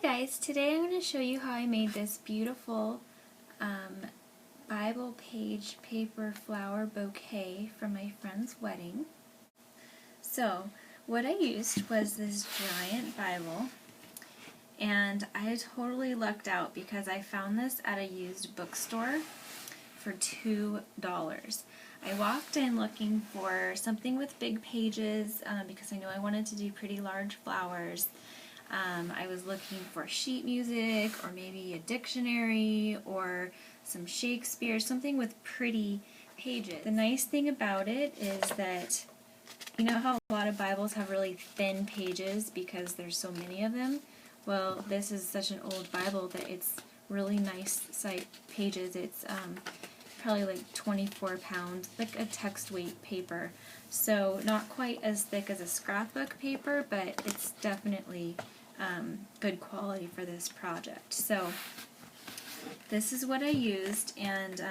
guys, today I'm going to show you how I made this beautiful Bible page paper flower bouquet for my friend's wedding. So what I used was this giant Bible, and I totally lucked out because I found this at a used bookstore for $2. I walked in looking for something with big pages because I knew I wanted to do pretty large flowers. I was looking for sheet music or maybe a dictionary or some Shakespeare, something with pretty pages. The nice thing about it is that, you know how a lot of Bibles have really thin pages because there's so many of them? Well, this is such an old Bible that it's really nice size pages. It's probably like 24 pounds, like a text weight paper. So not quite as thick as a scrapbook paper, but it's definitely good quality for this project. So this is what I used, and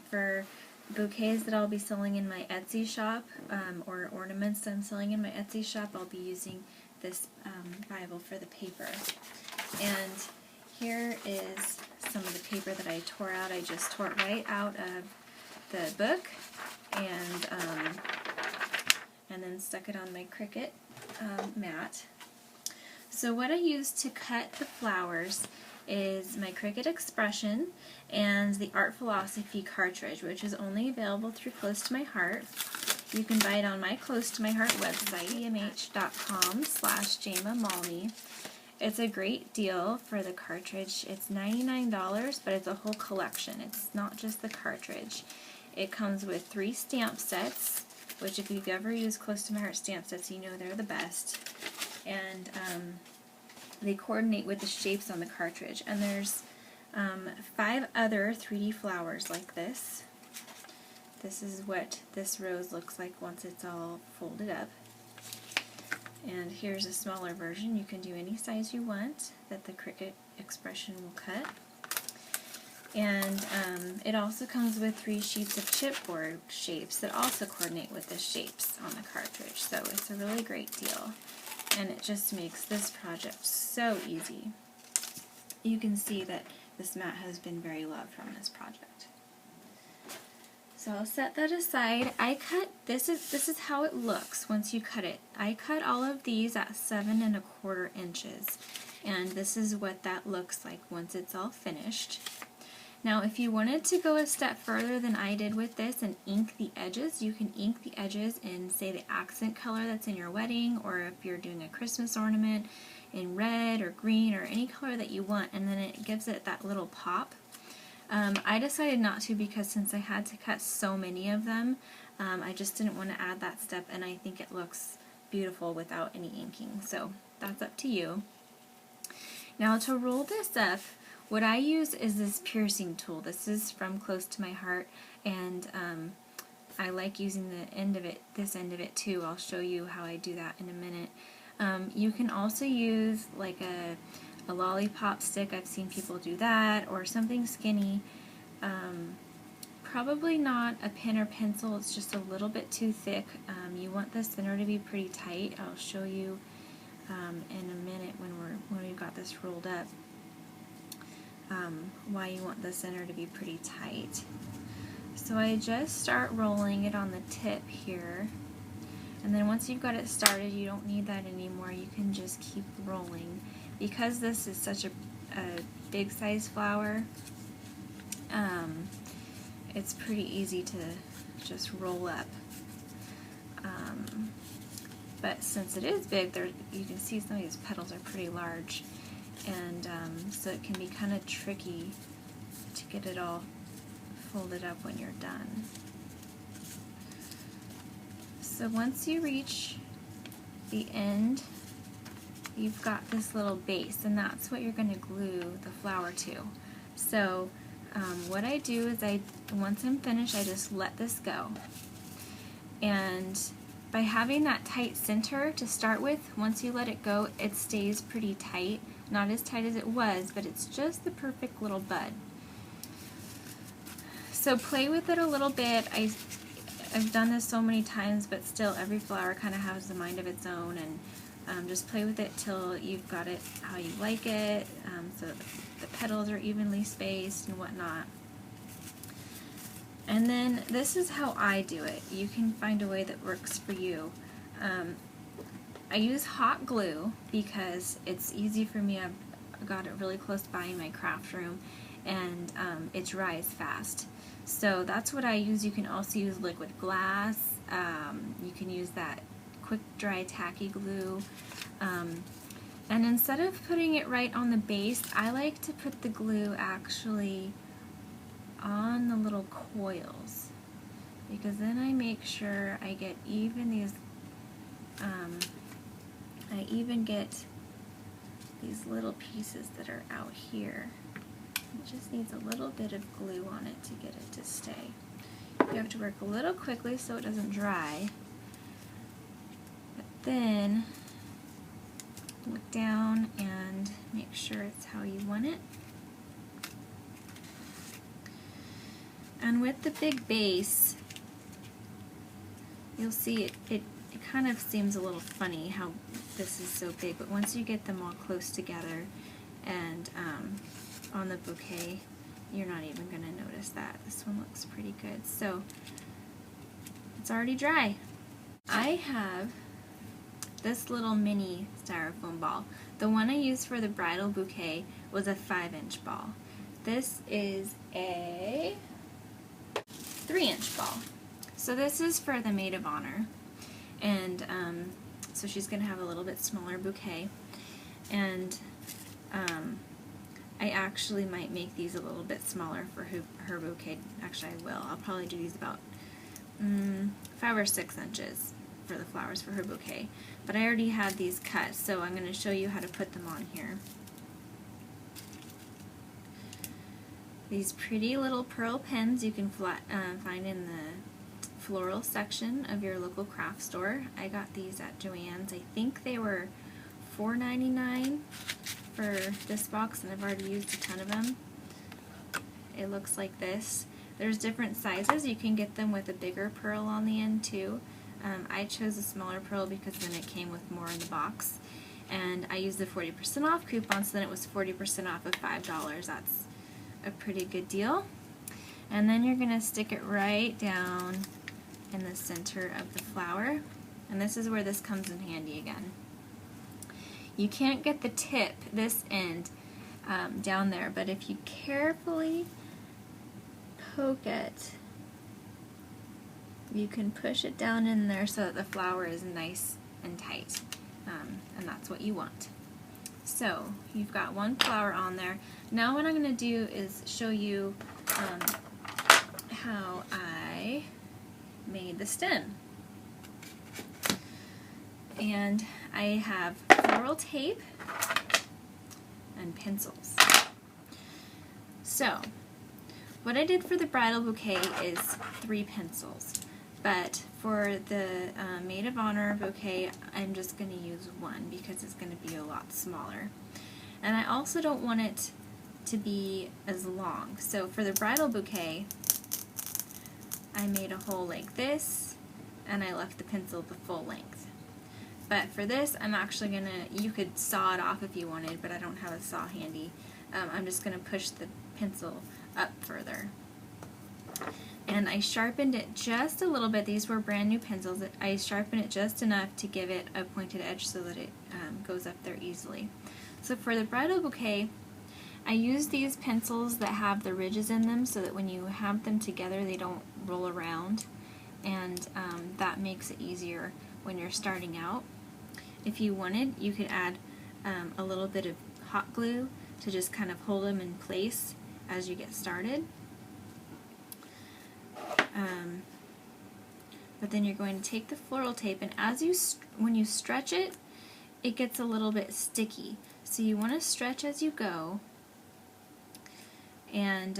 for bouquets that I'll be selling in my Etsy shop, or ornaments that I'm selling in my Etsy shop, I'll be using this Bible for the paper. And here is some of the paper that I tore out. I just tore it right out of the book and then stuck it on my Cricut mat. So what I used to cut the flowers is my Cricut Expression and the Art Philosophy cartridge, which is only available through Close to My Heart. You can buy it on my Close to My Heart website, ctmh.com/JamaMalmy. It's a great deal for the cartridge. It's $99, but it's a whole collection. It's not just the cartridge. It comes with 3 stamp sets, which if you've ever used Close to My Heart stamp sets, you know they're the best. And they coordinate with the shapes on the cartridge. And there's 5 other 3D flowers like this. This is what this rose looks like once it's all folded up. And here's a smaller version. You can do any size you want that the Cricut Expression will cut. And it also comes with 3 sheets of chipboard shapes that also coordinate with the shapes on the cartridge. So it's a really great deal. And it just makes this project so easy. You can see that this mat has been very loved from this project. So I'll set that aside. I cut, this is how it looks once you cut it. I cut all of these at 7 1/4 inches. And this is what that looks like once it's all finished. Now if you wanted to go a step further than I did with this and ink the edges, you can ink the edges in, say, the accent color that's in your wedding, or if you're doing a Christmas ornament in red or green or any color that you want, and then it gives it that little pop. I decided not to because since I had to cut so many of them, I just didn't want to add that step, and I think it looks beautiful without any inking. So that's up to you. Now to roll this up, what I use is this piercing tool. This is from Close to My Heart, and I like using the end of it, this end of it too. I'll show you how I do that in a minute. You can also use like a lollipop stick. I've seen people do that, or something skinny. Probably not a pen or pencil. It's just a little bit too thick. You want the center to be pretty tight. I'll show you in a minute when we've got this rolled up. Why you want the center to be pretty tight. So I just start rolling it on the tip here, and then once you've got it started, you don't need that anymore. You can just keep rolling. Because this is such a big size flower, it's pretty easy to just roll up. But since it is big, you can see some of these petals are pretty large. And so it can be kind of tricky to get it all folded up when you're done. So once you reach the end, you've got this little base, and that's what you're going to glue the flower to. So what I do is once I'm finished, I just let this go. And by having that tight center to start with, once you let it go, it stays pretty tight. Not as tight as it was, but it's just the perfect little bud. So play with it a little bit. I've done this so many times, but still every flower kind of has a mind of its own, and just play with it till you've got it how you like it. so the petals are evenly spaced and whatnot. And then this is how I do it. You can find a way that works for you. I use hot glue because it's easy for me. I've got it really close by in my craft room, and it dries fast. So that's what I use. You can also use liquid glass. You can use that quick dry tacky glue. And instead of putting it right on the base, I like to put the glue actually on the little coils, because then I make sure I get even these, I even get these little pieces that are out here. It just needs a little bit of glue on it to get it to stay. You have to work a little quickly so it doesn't dry, but then look down and make sure it's how you want it. And with the big base, you'll see it kind of seems a little funny how this is so big, but once you get them all close together and on the bouquet, you're not even going to notice that. This one looks pretty good. So it's already dry. I have this little mini styrofoam ball. The one I used for the bridal bouquet was a 5-inch ball. This is a 3-inch ball. So this is for the Maid of Honor, and so she's going to have a little bit smaller bouquet, and I actually might make these a little bit smaller for her bouquet. Actually, I will. I'll probably do these about 5 or 6 inches for the flowers for her bouquet. But I already had these cut, so I'm going to show you how to put them on here. These pretty little pearl pens you can find in the floral section of your local craft store. I got these at Joann's. I think they were $4.99 for this box, and I've already used a ton of them. It looks like this. There's different sizes. You can get them with a bigger pearl on the end too. I chose a smaller pearl because then it came with more in the box. And I used the 40% off coupon, so then it was 40% off of $5. That's a pretty good deal. And then you're going to stick it right down in the center of the flower. And this is where this comes in handy again. You can't get the tip, this end, down there, but if you carefully poke it, you can push it down in there so that the flower is nice and tight, and that's what you want. So you've got one flower on there. Now what I'm going to do is show you how I made the stem. And I have floral tape and pencils. So what I did for the bridal bouquet is 3 pencils. But for the Maid of Honor bouquet, I'm just going to use 1 because it's going to be a lot smaller. And I also don't want it to be as long. So for the bridal bouquet, I made a hole like this, and I left the pencil the full length. But for this, I'm actually going to, you could saw it off if you wanted, but I don't have a saw handy. I'm just going to push the pencil up further. And I sharpened it just a little bit. These were brand new pencils. I sharpened it just enough to give it a pointed edge so that it goes up there easily. So for the bridal bouquet, I use these pencils that have the ridges in them so that when you have them together they don't roll around, and that makes it easier when you're starting out. If you wanted, you could add a little bit of hot glue to just kind of hold them in place as you get started. But then you're going to take the floral tape, and when you stretch it, it gets a little bit sticky. So you want to stretch as you go, and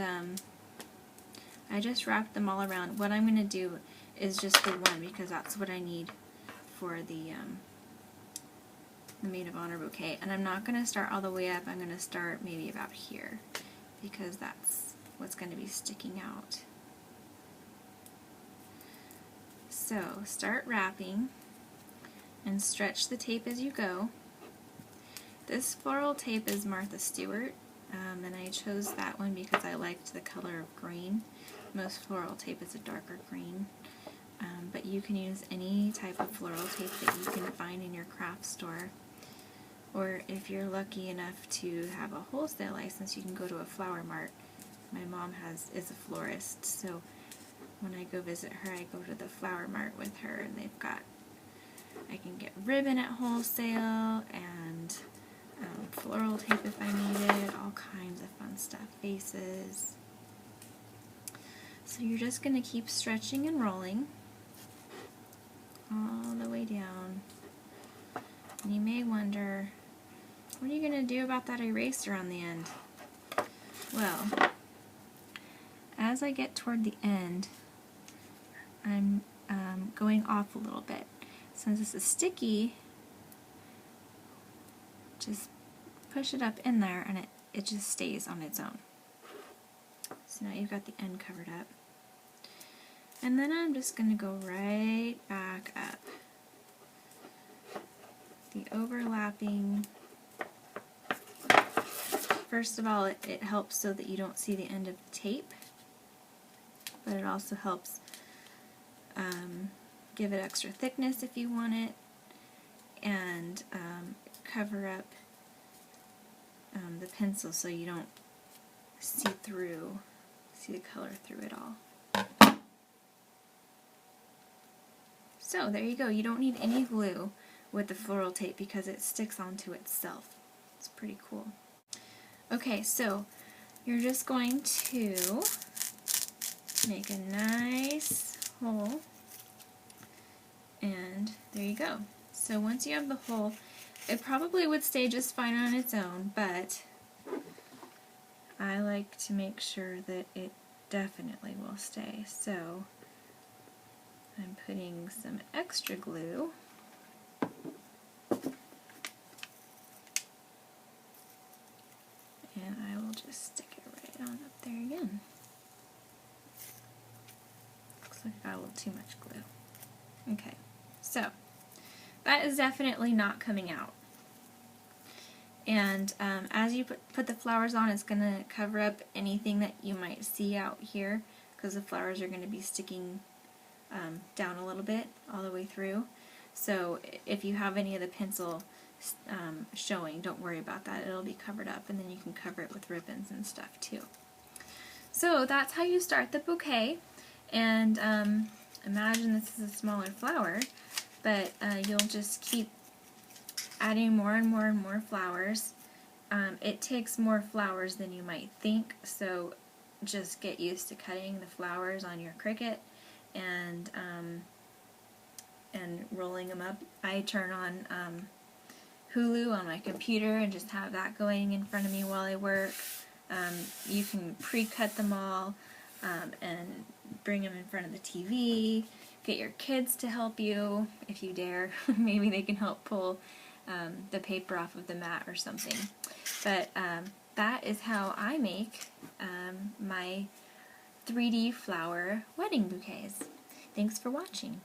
I just wrapped them all around. What I'm going to do is just the one because that's what I need for the Maid of Honor bouquet. And I'm not going to start all the way up. I'm going to start maybe about here because that's what's going to be sticking out. So start wrapping and stretch the tape as you go, This floral tape is Martha Stewart, and I chose that one because I liked the color of green. Most floral tape is a darker green, but you can use any type of floral tape that you can find in your craft store. Or if you're lucky enough to have a wholesale license, you can go to a flower mart. My mom is a florist, so when I go visit her, I go to the flower mart with her, and they've got, I can get ribbon at wholesale, and floral tape if I need it, all kinds of fun stuff, vases. So you're just going to keep stretching and rolling all the way down. And you may wonder, what are you going to do about that eraser on the end? Well, as I get toward the end, I'm going off a little bit. Since this is sticky, just push it up in there and it just stays on its own. So now you've got the end covered up. And then I'm just going to go right back up. The overlapping, first of all, it helps so that you don't see the end of the tape, but it also helps give it extra thickness if you want it, and cover up the pencil so you don't see the color through it all. So there you go. You don't need any glue with the floral tape because it sticks onto itself. It's pretty cool. Okay, so you're just going to make a nice hole, and there you go. So once you have the hole, it probably would stay just fine on its own, but I like to make sure that it definitely will stay. So I'm putting some extra glue and I will just stick it right on up there again. Looks like I got a little too much glue. Okay, so that is definitely not coming out. And as you put the flowers on, it's going to cover up anything that you might see out here, because the flowers are going to be sticking down a little bit all the way through. So if you have any of the pencil showing, don't worry about that. It'll be covered up, and then you can cover it with ribbons and stuff too. So that's how you start the bouquet. And imagine this is a smaller flower, but you'll just keep adding more and more and more flowers. It takes more flowers than you might think, so just get used to cutting the flowers on your Cricut and rolling them up. I turn on Hulu on my computer and just have that going in front of me while I work. You can pre-cut them all and bring them in front of the TV. Get your kids to help you if you dare. Maybe they can help pull the paper off of the mat or something. But that is how I make my 3D flower wedding bouquets. Thanks for watching.